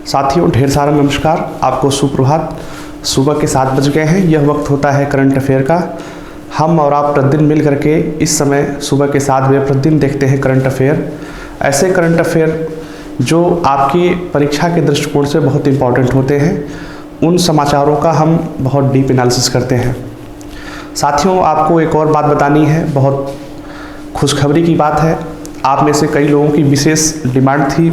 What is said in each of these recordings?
साथियों ढेर सारा नमस्कार, आपको सुप्रभात। सुबह के 7 बज गए हैं। यह वक्त होता है करंट अफेयर का। हम और आप प्रतिदिन मिल करके इस समय सुबह के 7 बजे प्रतिदिन देखते हैं करंट अफेयर। ऐसे करंट अफेयर जो आपकी परीक्षा के दृष्टिकोण से बहुत इंपॉर्टेंट होते हैं, उन समाचारों का हम बहुत डीप एनालिसिस करते हैं। साथियों आपको एक और बात बतानी है, बहुत खुशखबरी की बात है। आप में से कई लोगों की विशेष डिमांड थी,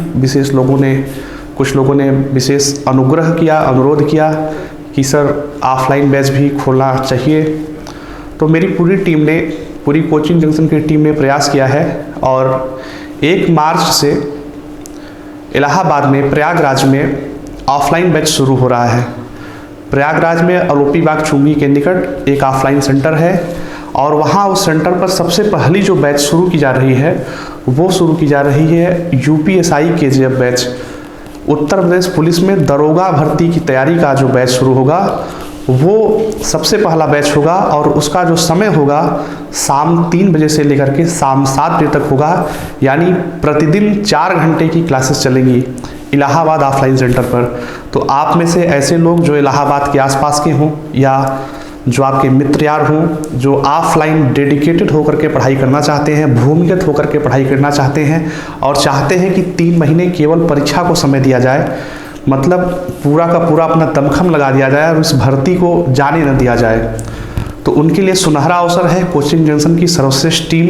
कुछ लोगों ने विशेष अनुग्रह किया, अनुरोध किया कि सर ऑफलाइन बैच भी खोलना चाहिए। तो मेरी पूरी कोचिंग जंक्शन की टीम ने प्रयास किया है और 1 मार्च से इलाहाबाद में प्रयागराज में ऑफलाइन बैच शुरू हो रहा है। प्रयागराज में अलोपी बाग चुंगी के निकट एक ऑफलाइन सेंटर है और वहाँ उस सेंटर पर सबसे पहली जो बैच शुरू की जा रही है वो शुरू की जा रही है UPSI KGF batch. Uttar Pradesh police में दरोगा भर्ती की तैयारी का जो बैच शुरू होगा वो सबसे पहला बैच होगा और उसका जो समय होगा शाम 3 बजे से लेकर के शाम 7 बजे तक होगा। यानी प्रतिदिन 4 घंटे की क्लासेस चलेंगी इलाहाबाद ऑफलाइन सेंटर पर। तो आप में से ऐसे लोग जो इलाहाबाद के आसपास के हों या जो आपके मित्र यार हों, जो ऑफलाइन डेडिकेटेड होकर के पढ़ाई करना चाहते हैं, भूमिगत होकर के पढ़ाई करना चाहते हैं और चाहते हैं कि 3 महीने केवल परीक्षा को समय दिया जाए, मतलब पूरा का पूरा अपना दमखम लगा दिया जाए और उस भर्ती को जाने न दिया जाए, तो उनके लिए सुनहरा अवसर है। कोचिंग जंक्शन की सर्वश्रेष्ठ टीम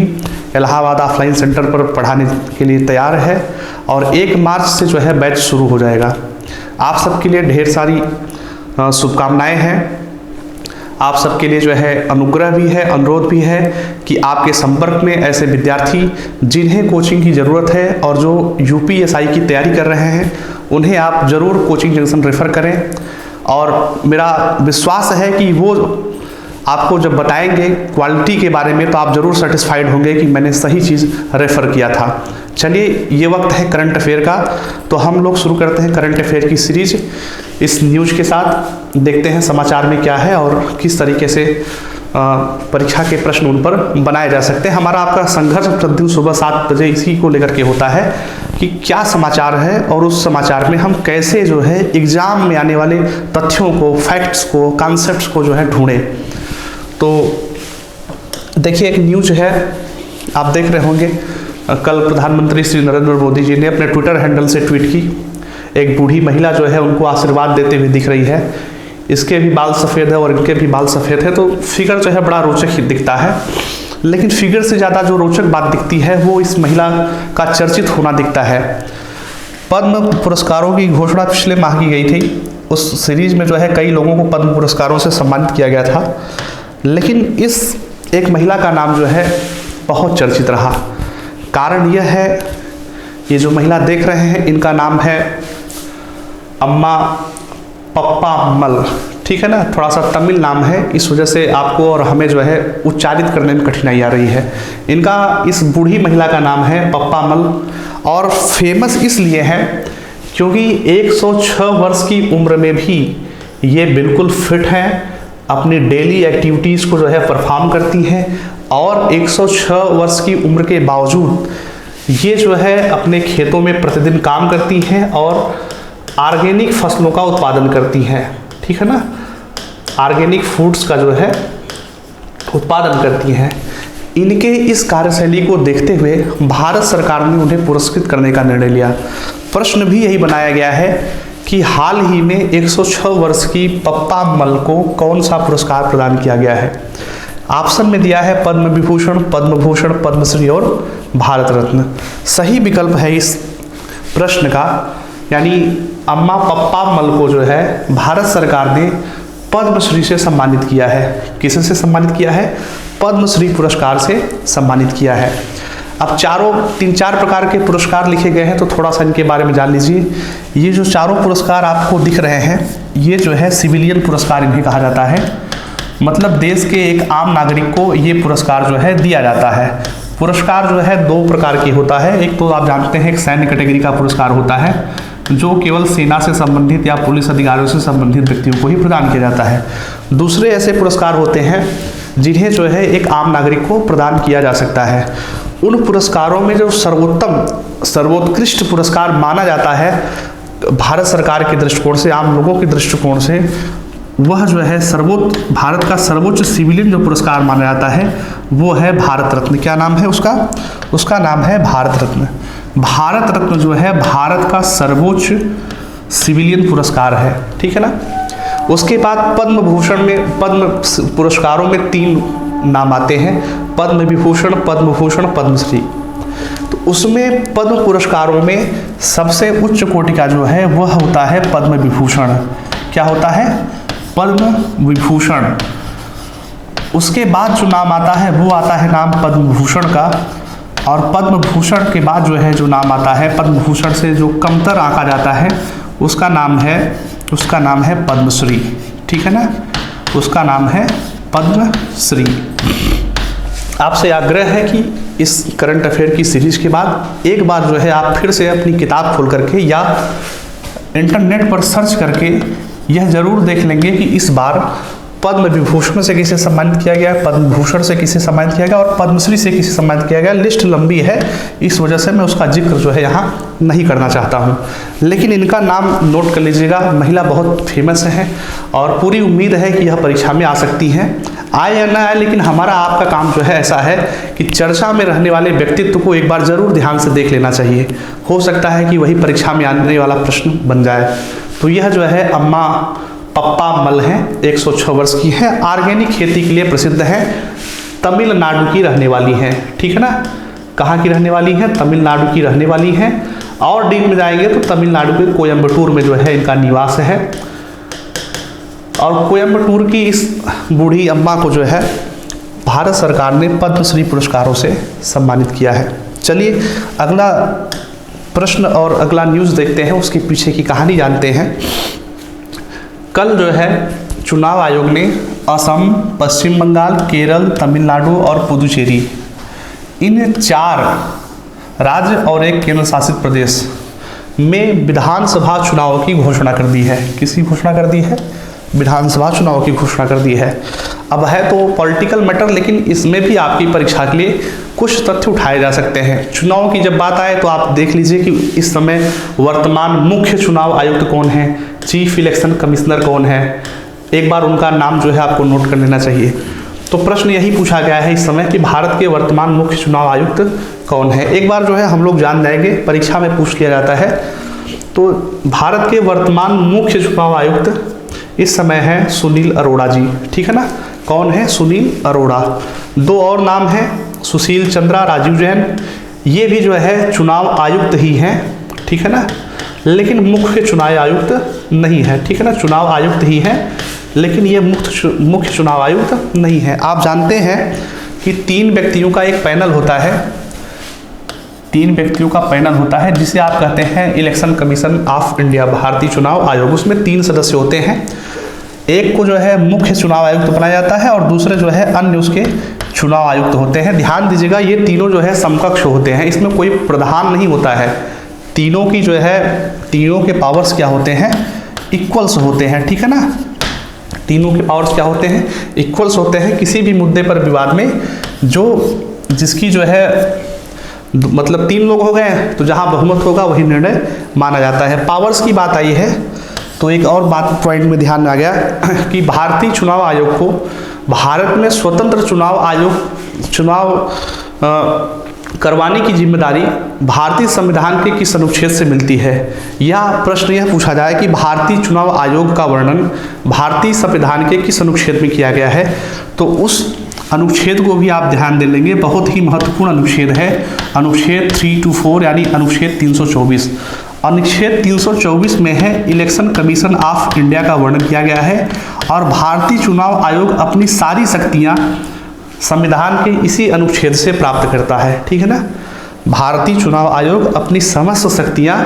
इलाहाबाद ऑफलाइन सेंटर पर पढ़ाने के लिए तैयार है और 1 मार्च से जो है बैच शुरू हो जाएगा। आप सबके लिए ढेर सारी शुभकामनाएं हैं। आप सबके लिए जो है अनुग्रह भी है, अनुरोध भी है कि आपके संपर्क में ऐसे विद्यार्थी जिन्हें कोचिंग की ज़रूरत है और जो यूपीएसआई की तैयारी कर रहे हैं उन्हें आप ज़रूर कोचिंग जंक्शन रेफ़र करें। और मेरा विश्वास है कि वो आपको जब बताएंगे क्वालिटी के बारे में तो आप ज़रूर सेटिस्फाइड होंगे कि मैंने सही चीज़ रेफ़र किया था। चलिए, ये वक्त है करंट अफेयर का, तो हम लोग शुरू करते हैं करंट अफेयर की सीरीज इस न्यूज के साथ। देखते हैं समाचार में क्या है और किस तरीके से परीक्षा के प्रश्न उन पर बनाए जा सकते हैं। हमारा आपका संघर्ष प्रतिदिन सुबह 7 बजे इसी को लेकर के होता है कि क्या समाचार है और उस समाचार में हम कैसे जो है एग्जाम में आने वाले तथ्यों को, फैक्ट्स को, कॉन्सेप्ट्स को जो है ढूंढें। तो देखिए, एक न्यूज है, आप देख रहे होंगे, कल प्रधानमंत्री श्री नरेंद्र मोदी जी ने अपने ट्विटर हैंडल से ट्वीट की। एक बूढ़ी महिला जो है उनको आशीर्वाद देते हुए दिख रही है। इसके भी बाल सफ़ेद है और इनके भी बाल सफ़ेद है, तो फिगर जो है बड़ा रोचक ही दिखता है। लेकिन फिगर से ज़्यादा जो रोचक बात दिखती है वो इस महिला का चर्चित होना दिखता है। पद्म पुरस्कारों की घोषणा पिछले माह की गई थी। उस सीरीज में जो है कई लोगों को पद्म पुरस्कारों से सम्मानित किया गया था, लेकिन इस एक महिला का नाम जो है बहुत चर्चित रहा। कारण यह है, ये जो महिला देख रहे हैं इनका नाम है अम्मा पप्पामल, ठीक है ना, थोड़ा सा तमिल नाम है, इस वजह से आपको और हमें जो है उच्चारित करने में कठिनाई आ रही है। इनका, इस बूढ़ी महिला का नाम है पप्पामल और फेमस इसलिए है क्योंकि 106 वर्ष की उम्र में भी ये बिल्कुल फिट हैं, अपनी डेली एक्टिविटीज़ को जो है परफॉर्म करती हैं और 106 वर्ष की उम्र के बावजूद ये जो है अपने खेतों में प्रतिदिन काम करती हैं और ऑर्गेनिक फसलों का उत्पादन करती हैं, ठीक है ना, ऑर्गेनिक फूड्स का जो है उत्पादन करती हैं। इनके इस कार्यशैली को देखते हुए भारत सरकार ने उन्हें पुरस्कृत करने का निर्णय लिया। प्रश्न भी यही बनाया गया है कि हाल ही में 106 वर्ष की पप्पामल को कौन सा पुरस्कार प्रदान किया गया है। ऑप्शन में दिया है पद्म विभूषण, पद्म भूषण, पद्मश्री और भारत रत्न। सही विकल्प है इस प्रश्न का, यानी अम्मा पप्पामल को जो है भारत सरकार ने पद्मश्री से सम्मानित किया है। किससे सम्मानित किया है? पद्मश्री पुरस्कार से सम्मानित किया है। अब 3-4 प्रकार के पुरस्कार लिखे गए हैं, तो थोड़ा सा इनके बारे में जान लीजिए। ये जो चारों पुरस्कार आपको दिख रहे हैं, ये जो है सिविलियन पुरस्कार इन्हें कहा जाता है, मतलब देश के एक आम नागरिक को ये पुरस्कार जो है दिया जाता है। पुरस्कार जो है 2 प्रकार की होता है। एक तो आप जानते हैं एक सैन्य कैटेगरी का पुरस्कार होता है जो केवल सेना से संबंधित या पुलिस अधिकारियों से संबंधित व्यक्तियों को ही प्रदान किया जाता है। दूसरे ऐसे पुरस्कार होते हैं जिन्हें जो है एक आम नागरिक को प्रदान किया जा सकता है। उन पुरस्कारों में जो सर्वोत्कृष्ट पुरस्कार माना जाता है भारत सरकार के दृष्टिकोण से, आम लोगों के दृष्टिकोण से वह जो है भारत का सर्वोच्च सिविलियन जो पुरस्कार माना जाता है वो है भारत रत्न। क्या नाम है उसका? उसका नाम है भारत रत्न। भारत रत्न जो है भारत का सर्वोच्च सिविलियन पुरस्कार है, ठीक है ना। उसके बाद पद्म भूषण में, पद्म पुरस्कारों में 3 नाम आते हैं, पद्म विभूषण, पद्म भूषण, पद्मश्री। तो उसमें पद्म पुरस्कारों में सबसे उच्च कोटि का जो है वह होता है पद्म विभूषण। क्या होता है? पद्म विभूषण। उसके बाद जो नाम आता है वो आता है नाम पद्म भूषण का, और पद्म भूषण के बाद जो है जो नाम आता है, पद्म भूषण से जो कमतर आंका जाता है उसका नाम है पद्मश्री, ठीक है ना। उसका नाम है पद्मश्री। आपसे आग्रह है कि इस करंट अफेयर की सीरीज के बाद एक बार जो है आप फिर से अपनी किताब खोल करके या इंटरनेट पर सर्च करके यह जरूर देख लेंगे कि इस बार पद्म विभूषण से किसे सम्मानित किया गया, पद्म भूषण से किसे सम्मानित किया गया और पद्मश्री से किसे सम्मानित किया गया। लिस्ट लंबी है, इस वजह से मैं उसका जिक्र जो है यहाँ नहीं करना चाहता हूँ, लेकिन इनका नाम नोट कर लीजिएगा। महिला बहुत फेमस है और पूरी उम्मीद है कि यह परीक्षा में आ सकती हैं, आए या ना आए, लेकिन हमारा आपका काम जो है ऐसा है कि चर्चा में रहने वाले व्यक्तित्व को एक बार जरूर ध्यान से देख लेना चाहिए। हो सकता है कि वही परीक्षा में आने वाला प्रश्न बन जाए। तो यह जो है अम्मा पप्पा मल हैं, 106 वर्ष की हैं, ऑर्गेनिक खेती के लिए प्रसिद्ध हैं, तमिलनाडु की रहने वाली हैं, ठीक है ना। कहाँ की रहने वाली हैं? तमिलनाडु की रहने वाली हैं। और डीप में जाएंगे तो तमिलनाडु के कोयम्बटूर में जो है इनका निवास है, और कोयम्बटूर की इस बूढ़ी अम्मा को जो है भारत सरकार ने पद्मश्री पुरस्कारों से सम्मानित किया है। चलिए अगला प्रश्न और अगला न्यूज़ देखते हैं, उसके पीछे की कहानी जानते हैं। कल जो है चुनाव आयोग ने असम, पश्चिम बंगाल, केरल, तमिलनाडु और पुदुचेरी, इन 4 राज्य और एक केंद्र शासित प्रदेश में विधानसभा चुनाव की घोषणा कर दी है। किसकी घोषणा कर दी है? विधानसभा चुनाव की घोषणा कर दी है। अब है तो पॉलिटिकल मैटर, लेकिन इसमें भी आपकी परीक्षा के लिए कुछ तथ्य उठाए जा सकते हैं। चुनाव की जब बात आए तो आप देख लीजिए कि इस समय वर्तमान मुख्य चुनाव आयुक्त कौन है, चीफ इलेक्शन कमिश्नर कौन है, एक बार उनका नाम जो है आपको नोट कर लेना चाहिए। तो प्रश्न यही पूछा गया है इस समय कि भारत के वर्तमान मुख्य चुनाव आयुक्त कौन है। एक बार जो है हम लोग जान जाएंगे, परीक्षा में पूछ लिया जाता है। तो भारत के वर्तमान मुख्य चुनाव आयुक्त इस समय है सुनील अरोड़ा जी, ठीक है ना। कौन है? सुनील अरोड़ा। 2 और नाम हैं, सुशील चंद्रा, राजीव जैन, ये भी जो है चुनाव आयुक्त ही हैं, ठीक है ना, लेकिन मुख्य चुनाव आयुक्त नहीं है, ठीक है ना। चुनाव आयुक्त ही हैं लेकिन ये मुख्य चुनाव आयुक्त नहीं है। आप जानते हैं कि 3 व्यक्तियों का एक पैनल होता है, 3 व्यक्तियों का पैनल होता है जिसे आप कहते हैं इलेक्शन कमीशन ऑफ इंडिया, भारतीय चुनाव आयोग। उसमें 3 सदस्य होते हैं, एक को जो है मुख्य चुनाव आयुक्त बनाया जाता है और दूसरे जो है अन्य उसके चुनाव आयुक्त होते हैं। ध्यान दीजिएगा ये तीनों जो है समकक्ष होते हैं, इसमें कोई प्रधान नहीं होता है। तीनों की जो है, तीनों के पावर्स क्या होते हैं? इक्वल्स होते हैं, ठीक है ना। तीनों के पावर्स क्या होते हैं? इक्वल्स होते हैं। किसी भी मुद्दे पर विवाद में जिसकी जो है मतलब 3 लोग हो गए तो जहां बहुमत होगा वही निर्णय माना जाता है। पावर्स की बात आई है तो एक और बात पॉइंट में ध्यान में आ गया कि भारतीय चुनाव आयोग को भारत में स्वतंत्र चुनाव करवाने की जिम्मेदारी भारतीय संविधान के किस अनुच्छेद से मिलती है। या प्रश्न यह पूछा जाए कि भारतीय चुनाव आयोग का वर्णन भारतीय संविधान के किस अनुच्छेद में किया गया है, तो उस अनुच्छेद को भी आप ध्यान दे लेंगे, बहुत ही महत्वपूर्ण अनुच्छेद है, अनुच्छेद 324 यानी अनुच्छेद 324। अनुच्छेद 324 में है इलेक्शन कमीशन ऑफ इंडिया का वर्णन किया गया है और भारतीय चुनाव आयोग अपनी सारी शक्तियां संविधान के इसी अनुच्छेद से प्राप्त करता है, ठीक है ना। भारतीय चुनाव आयोग अपनी समस्त शक्तियां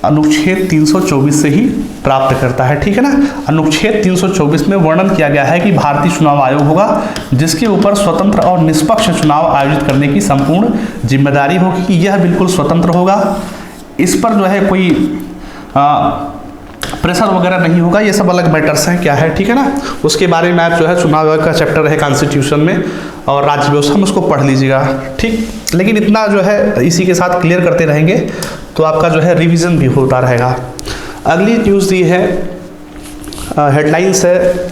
अनुच्छेद 324 से ही प्राप्त करता है, ठीक है ना। अनुच्छेद 324 में वर्णन किया गया है कि भारतीय चुनाव आयोग होगा जिसके ऊपर स्वतंत्र और निष्पक्ष चुनाव आयोजित करने की संपूर्ण जिम्मेदारी होगी। यह बिल्कुल स्वतंत्र होगा, इस पर जो है कोई प्रेशर वगैरह नहीं होगा, ये सब अलग मैटर्स हैं क्या है, ठीक है ना। उसके बारे में आप जो है चुनाव का चैप्टर है कॉन्स्टिट्यूशन में और राज्य व्यवस्था में, उसको पढ़ लीजिएगा, ठीक। लेकिन इतना जो है इसी के साथ क्लियर करते रहेंगे तो आपका जो है रिवीजन भी होता रहेगा। अगली न्यूज़ दी है, हेडलाइंस है,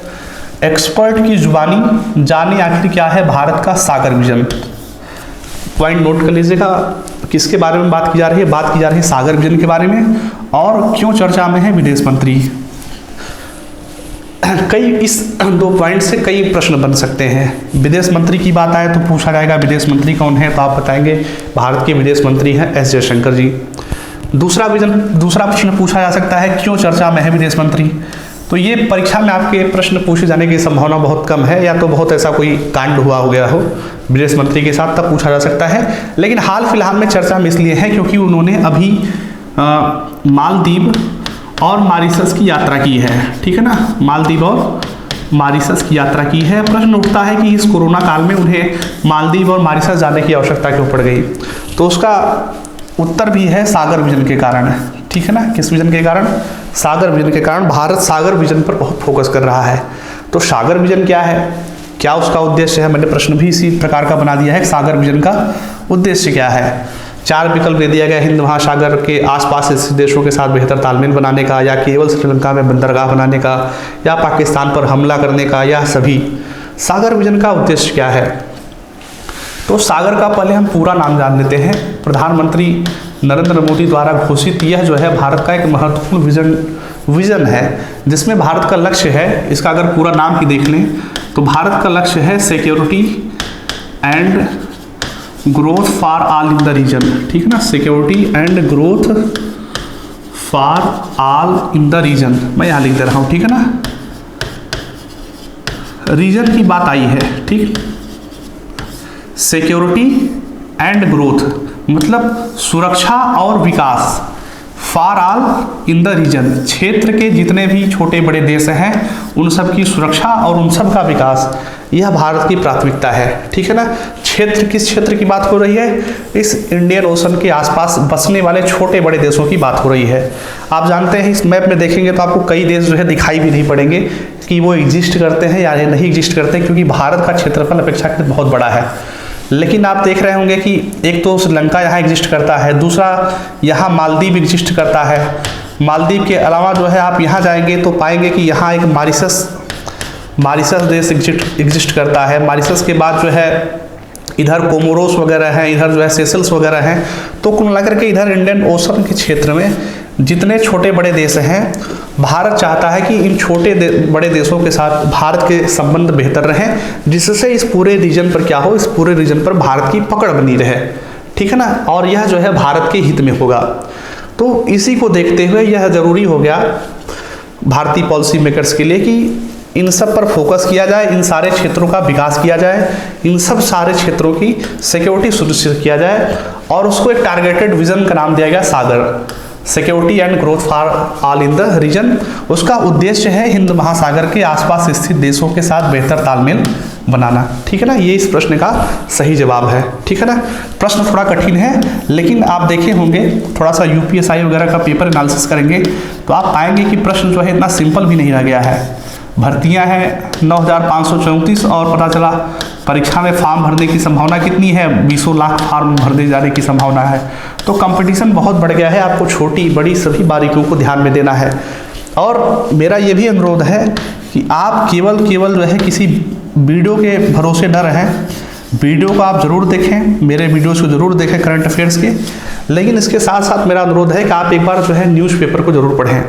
एक्सपर्ट की जुबानी जाने आखिर क्या है भारत का सागर विजन। पॉइंट नोट कर लीजिएगा, किसके बारे में बात की जा रही है, बात की जा रही है सागर विजन के बारे में, और क्यों चर्चा में है विदेश मंत्री। कई इस 2 पॉइंट से कई प्रश्न बन सकते हैं। विदेश मंत्री की बात आए तो पूछा जाएगा विदेश मंत्री कौन है, तो आप बताएंगे भारत के विदेश मंत्री हैं एस जयशंकर जी। दूसरा प्रश्न पूछा जा सकता है क्यों चर्चा में है विदेश मंत्री। तो ये परीक्षा में आपके प्रश्न पूछे जाने की संभावना बहुत कम है, या तो बहुत ऐसा कोई कांड हुआ हो गया हो विदेश मंत्री के साथ, तब पूछा जा सकता है। लेकिन हाल फिलहाल में चर्चा में इसलिए है क्योंकि उन्होंने अभी मालदीव और मॉरिशस की यात्रा की है, ठीक है ना, मालदीव और मॉरिशस की यात्रा की है। प्रश्न उठता है कि इस कोरोना काल में उन्हें मालदीव और मॉरिशस जाने की आवश्यकता क्यों पड़ गई। तो उसका उत्तर भी है सागर विजन के कारण, ठीक है ना। किस विजन के कारण, सागर विजन के कारण। भारत सागर विजन पर बहुत फोकस कर रहा है। तो सागर विजन क्या है, क्या उसका उद्देश्य है, मैंने प्रश्न भी इसी प्रकार का बना दिया है, सागर विजन का उद्देश्य क्या है। 4 विकल्प दे दिया गया, हिंद महासागर के आसपास स्थित देशों के साथ बेहतर तालमेल बनाने का, या केवल श्रीलंका में बंदरगाह बनाने का, या पाकिस्तान पर हमला करने का, या सभी। सागर विजन का उद्देश्य क्या है, तो सागर का पहले हम पूरा नाम जान लेते हैं। प्रधानमंत्री नरेंद्र मोदी द्वारा घोषित यह जो है भारत का एक महत्वपूर्ण विजन है, जिसमें भारत का लक्ष्य है, इसका अगर पूरा नाम ही देख लें तो भारत का लक्ष्य है security and growth for all in the region, ठीक है ना, security and growth for all in the region. मैं यहाँ लिख दे रहा हूँ, ठीक है ना, रीजन की बात आई है, ठीक। सिक्योरिटी एंड ग्रोथ मतलब सुरक्षा और विकास, for all in the region क्षेत्र के जितने भी छोटे बड़े देश हैं उन सब की सुरक्षा और उन सब का विकास, यह भारत की प्राथमिकता है, ठीक है ना। क्षेत्र, किस क्षेत्र की बात हो रही है, इस इंडियन ओशन के आसपास बसने वाले छोटे बड़े देशों की बात हो रही है। आप जानते हैं इस मैप में देखेंगे तो आपको कई देश जो है दिखाई भी नहीं पड़ेंगे कि वो एग्जिस्ट करते हैं या नहीं एग्जिस्ट करते हैं, क्योंकि भारत का क्षेत्रफल अपेक्षाकृत बहुत बड़ा है। लेकिन आप देख रहे होंगे कि एक तो श्रीलंका यहाँ एग्जिस्ट करता है, दूसरा यहाँ मालदीव एग्जिस्ट करता है। मालदीव के अलावा जो है आप यहाँ जाएंगे तो पाएंगे कि यहाँ एक मॉरिशस देश एग्जिस्ट करता है। मॉरिशस के बाद जो है इधर कोमोरोस वगैरह हैं, इधर जो है सेशल्स वगैरह हैं। तो कुल मिलाकर के इधर इंडियन ओशन के क्षेत्र में जितने छोटे बड़े देश हैं, भारत चाहता है कि इन छोटे बड़े देशों के साथ भारत के संबंध बेहतर रहें, जिससे इस पूरे रीजन पर क्या हो, इस पूरे रीजन पर भारत की पकड़ बनी रहे, ठीक है ना। और यह जो है भारत के हित में होगा। तो इसी को देखते हुए यह जरूरी हो गया भारतीय पॉलिसी मेकर्स के लिए कि इन सब पर फोकस किया जाए, इन सारे क्षेत्रों का विकास किया जाए, इन सब सारे क्षेत्रों की सिक्योरिटी सुनिश्चित किया जाए, और उसको एक टारगेटेड विजन का नाम दिया गया Sagar, security and growth for all in the region. उसका उद्देश्य है हिंद महासागर के आसपास स्थित देशों के साथ बेहतर तालमेल बनाना, ठीक है ना। ये इस प्रश्न का सही जवाब है, ठीक है ना। प्रश्न थोड़ा कठिन है, लेकिन आप देखे होंगे थोड़ा सा यूपीएसआई वगैरह का पेपर एनालिसिस करेंगे तो आप पाएंगे कि प्रश्न जो है इतना सिंपल भी नहीं रह गया है। भर्तियां हैं 9,534 और पता चला परीक्षा में फॉर्म भरने की संभावना कितनी है, 20 लाख फॉर्म भरने जाने की संभावना है। तो कंपटीशन बहुत बढ़ गया है, आपको छोटी बड़ी सभी बारीकियों को ध्यान में देना है। और मेरा ये भी अनुरोध है कि आप केवल जो है किसी वीडियो के भरोसे न रहें। वीडियो को आप ज़रूर देखें, मेरे वीडियोज़ को ज़रूर देखें करंट अफेयर्स के, लेकिन इसके साथ साथ मेरा अनुरोध है कि आप एक बार जो है न्यूज़पेपर को ज़रूर पढ़ें।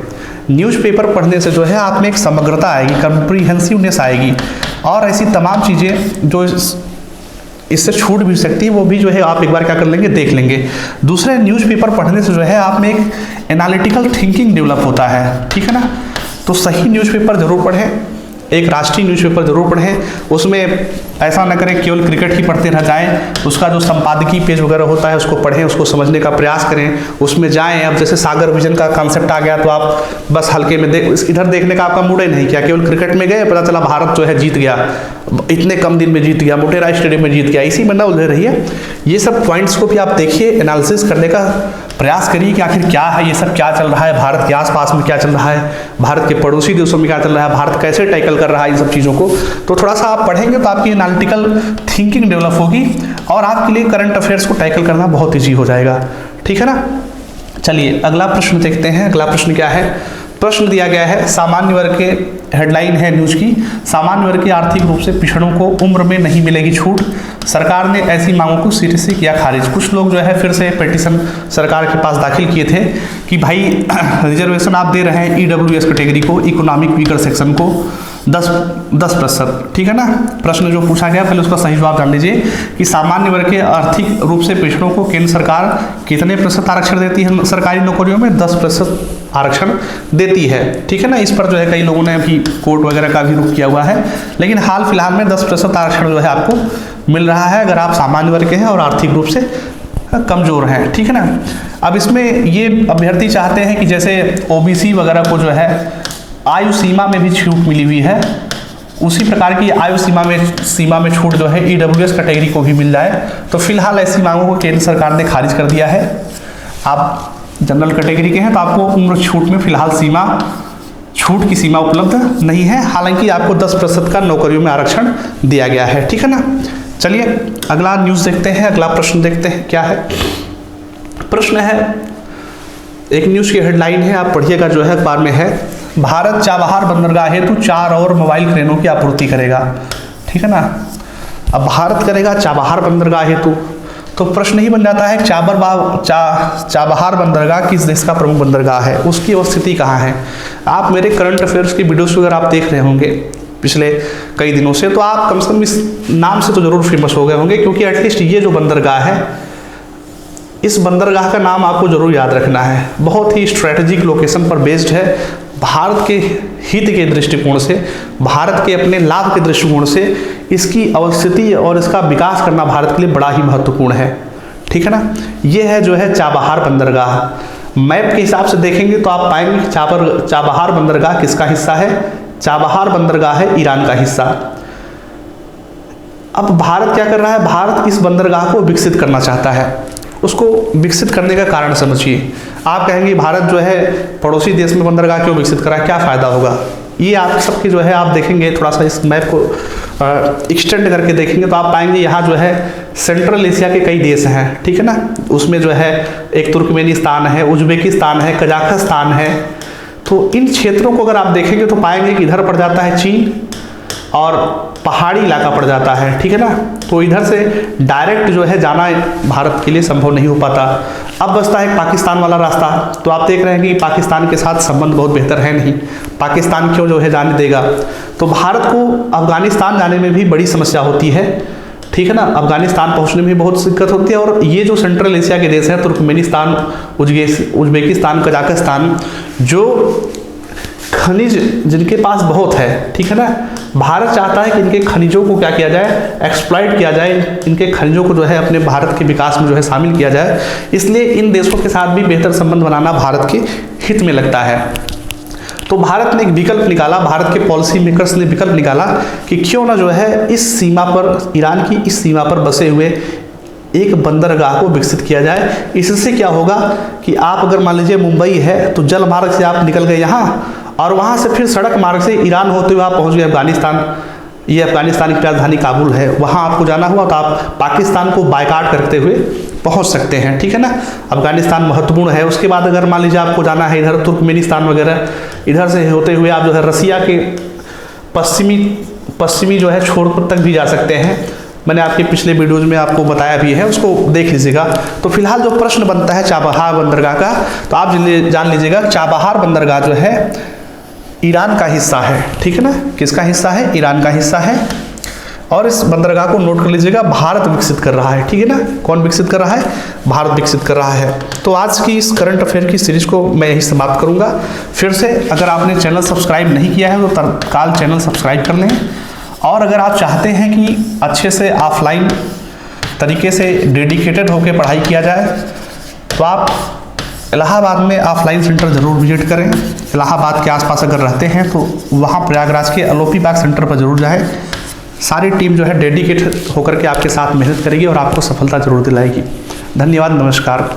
न्यूज़पेपर पढ़ने से जो है आप में एक समग्रता आएगी, कंप्रीहेंसिवनेस आएगी, और ऐसी तमाम चीज़ें जो इससे छूट भी सकती है वो भी जो है आप एक बार क्या कर लेंगे, देख लेंगे। दूसरे न्यूज़पेपर पढ़ने से जो है आप में एक एनालिटिकल थिंकिंग डेवलप होता है, ठीक है ना। तो सही न्यूज़पेपर ज़रूर पढ़ें, एक राष्ट्रीय न्यूज़पेपर जरूर पढ़ें। उसमें ऐसा न करें केवल क्रिकेट ही पढ़ते रह जाएं, उसका जो संपादकीय पेज वगैरह होता है उसको पढ़ें, उसको समझने का प्रयास करें, उसमें जाएं। अब जैसे सागर विजन का कॉन्सेप्ट आ गया तो आप बस हल्के में इधर देखने का आपका मूड ही नहीं किया, केवल क्रिकेट में गए, पता चला भारत जो है जीत गया, इतने कम दिन में जीत गया, मोटेरा स्टेडियम में जीत गया, इसी में ना उलझे रहिए। ये सब पॉइंट्स को भी आप देखिए, एनालिसिस करने का प्रयास करिए कि आखिर क्या है ये सब, क्या चल रहा है भारत के आसपास में, क्या चल रहा है भारत के पड़ोसी देशों में, क्या चल रहा है, भारत कैसे टैकल कर रहा है इन सब चीज़ों को। तो थोड़ा सा आप पढ़ेंगे तो आपकी एनालिटिकल थिंकिंग डेवलप होगी और आपके लिए करंट अफेयर्स को टैकल करना बहुत ईजी हो जाएगा, ठीक है ना। चलिए अगला प्रश्न देखते हैं। अगला प्रश्न क्या है, प्रश्न दिया गया है सामान्य वर्ग के, हेडलाइन है न्यूज की, सामान्य वर्ग के आर्थिक रूप से पिछड़ों को उम्र में नहीं मिलेगी छूट, सरकार ने ऐसी मांगों को सीरियसली किया खारिज। कुछ लोग जो है फिर से पिटीशन सरकार के पास दाखिल किए थे कि भाई रिजर्वेशन आप दे रहे हैं ईडब्ल्यूएस कैटेगरी को, इकोनॉमिक वीकर सेक्शन को 10%, ठीक है ना। प्रश्न जो पूछा गया पहले उसका सही जवाब जान लीजिए कि सामान्य वर्ग के आर्थिक रूप से पिछड़ों को केंद्र सरकार कितने प्रतिशत आरक्षण देती है सरकारी नौकरियों में, 10% आरक्षण देती है, ठीक है ना। इस पर जो है कई लोगों ने अभी कोर्ट वगैरह का भी रुख किया हुआ है, लेकिन हाल फिलहाल में 10% आरक्षण जो है आपको मिल रहा है अगर आप सामान्य वर्ग के हैं और आर्थिक रूप से कमजोर हैं, ठीक है ना। अब इसमें ये अभ्यर्थी चाहते हैं कि जैसे ओबीसी वगैरह को जो है आयु सीमा में भी छूट मिली हुई है, उसी प्रकार की आयु सीमा में छूट जो है ईडब्ल्यूएस कैटेगरी को भी मिल जाए। तो फिलहाल ऐसी मांगों को केंद्र सरकार ने खारिज कर दिया है। आप जनरल कैटेगरी के हैं तो आपको उम्र छूट में फिलहाल छूट की सीमा उपलब्ध नहीं है, हालांकि आपको 10% का नौकरियों में आरक्षण दिया गया है, ठीक है ना। चलिए अगला न्यूज़ देखते हैं, अगला प्रश्न देखते हैं क्या है। प्रश्न है, एक न्यूज़ की हेडलाइन है, आप पढ़िएगा, जो है अखबार में है, भारत चाबहार बंदरगाह हेतु 4 और मोबाइल क्रेनों की आपूर्ति करेगा, ठीक है ना। अब भारत करेगा चाबहार बंदरगाह हेतु, तो प्रश्न ही बन जाता है चाबहार बंदरगाह किस देश का प्रमुख बंदरगाह है, उसकी अवस्थिति कहाँ है। आप मेरे करंट अफेयर्स की वीडियोस अगर आप देख रहे होंगे पिछले कई दिनों से, तो आप कम से कम इस नाम से तो जरूर फेमस हो गए होंगे, क्योंकि एटलीस्ट ये जो बंदरगाह है, इस बंदरगाह का नाम आपको जरूर याद रखना है। बहुत ही स्ट्रेटेजिक लोकेशन पर बेस्ड है, भारत के हित के दृष्टिकोण से, भारत के अपने लाभ के दृष्टिकोण से इसकी अवस्थिति और इसका विकास करना भारत के लिए बड़ा ही महत्वपूर्ण है, ठीक है ना। ये है जो है चाबहार बंदरगाह। मैप के हिसाब से देखेंगे तो आप पाएंगे कि चाबहार बंदरगाह किसका हिस्सा है, चाबहार बंदरगाह है ईरान का हिस्सा। अब भारत क्या कर रहा है, भारत इस बंदरगाह को विकसित करना चाहता है। उसको विकसित करने का कारण समझिए। आप कहेंगे भारत जो है पड़ोसी देश में बंदरगाह क्यों विकसित करा, क्या फ़ायदा होगा। ये आप सबकी जो है आप देखेंगे, थोड़ा सा इस मैप को एक्सटेंड करके देखेंगे तो आप पाएंगे यहाँ जो है सेंट्रल एशिया के कई देश हैं, ठीक है ना। उसमें जो है एक तुर्कमेनिस्तान है, उज्बेकिस्तान है, कजाकिस्तान है। तो इन क्षेत्रों को अगर आप देखेंगे तो पाएंगे कि इधर पड़ जाता है चीन और पहाड़ी इलाका पड़ जाता है, ठीक है ना। तो इधर से डायरेक्ट जो है जाना भारत के लिए संभव नहीं हो पाता। अब बचता है पाकिस्तान वाला रास्ता। तो आप देख रहे हैं कि पाकिस्तान के साथ संबंध बहुत बेहतर है नहीं, पाकिस्तान क्यों जो है जाने देगा। तो भारत को अफगानिस्तान जाने में भी बड़ी समस्या होती है, ठीक है ना। अफगानिस्तान पहुंचने में भी बहुत दिक्कत होती है। और ये जो सेंट्रल एशिया के देश हैं, तुर्कमेनिस्तान, उज्बेकिस्तान, कजाकिस्तान, जो खनिज जिनके पास बहुत है, ठीक है ना, भारत चाहता है कि इनके खनिजों को क्या किया जाए, एक्सप्लॉइट किया जाए, इनके खनिजों को जो है अपने भारत के विकास में जो है शामिल किया जाए। इसलिए इन देशों के साथ भी बेहतर संबंध बनाना भारत के हित में लगता है। तो भारत ने एक विकल्प निकाला, भारत के पॉलिसी मेकर्स ने विकल्प निकाला कि क्यों ना जो है इस सीमा पर, ईरान की इस सीमा पर बसे हुए एक बंदरगाह को विकसित किया जाए। इससे क्या होगा कि आप अगर मान लीजिए मुंबई है तो जल मार्ग से आप निकल गए यहाँ, और वहाँ से फिर सड़क मार्ग से ईरान होते हुए आप पहुँच गए अफगानिस्तान। ये अफगानिस्तान की राजधानी काबुल है, वहाँ आपको जाना हुआ तो आप पाकिस्तान को बायकाट करते हुए पहुँच सकते हैं, ठीक है ना। अफगानिस्तान महत्वपूर्ण है। उसके बाद अगर मान लीजिए आपको जाना है इधर तुर्कमेनिस्तान वगैरह, इधर से होते हुए आप जो है रसिया के पश्चिमी जो है छोर तक भी जा सकते हैं। मैंने आपके पिछले वीडियोज में आपको बताया भी है, उसको देख लीजिएगा। तो फिलहाल जो प्रश्न बनता है चाबहार बंदरगाह का, तो आप जान लीजिएगा चाबहार बंदरगाह जो है ईरान का हिस्सा है, ठीक है ना। किसका हिस्सा है, ईरान का हिस्सा है। और इस बंदरगाह को नोट कर लीजिएगा, भारत विकसित कर रहा है, ठीक है ना। कौन विकसित कर रहा है, भारत विकसित कर रहा है। तो आज की इस करंट अफेयर की सीरीज को मैं यही समाप्त करूंगा। फिर से अगर आपने चैनल सब्सक्राइब नहीं किया है तो तत्काल चैनल सब्सक्राइब कर लें। और अगर आप चाहते हैं कि अच्छे से ऑफलाइन तरीके से डेडिकेटेड होकर पढ़ाई किया जाए तो आप इलाहाबाद में ऑफलाइन सेंटर ज़रूर विजिट करें। इलाहाबाद के आसपास अगर रहते हैं तो वहाँ प्रयागराज के अलोपी बाग सेंटर पर ज़रूर जाएं। सारी टीम जो है डेडिकेटेड होकर के आपके साथ मेहनत करेगी और आपको सफलता ज़रूर दिलाएगी। धन्यवाद, नमस्कार।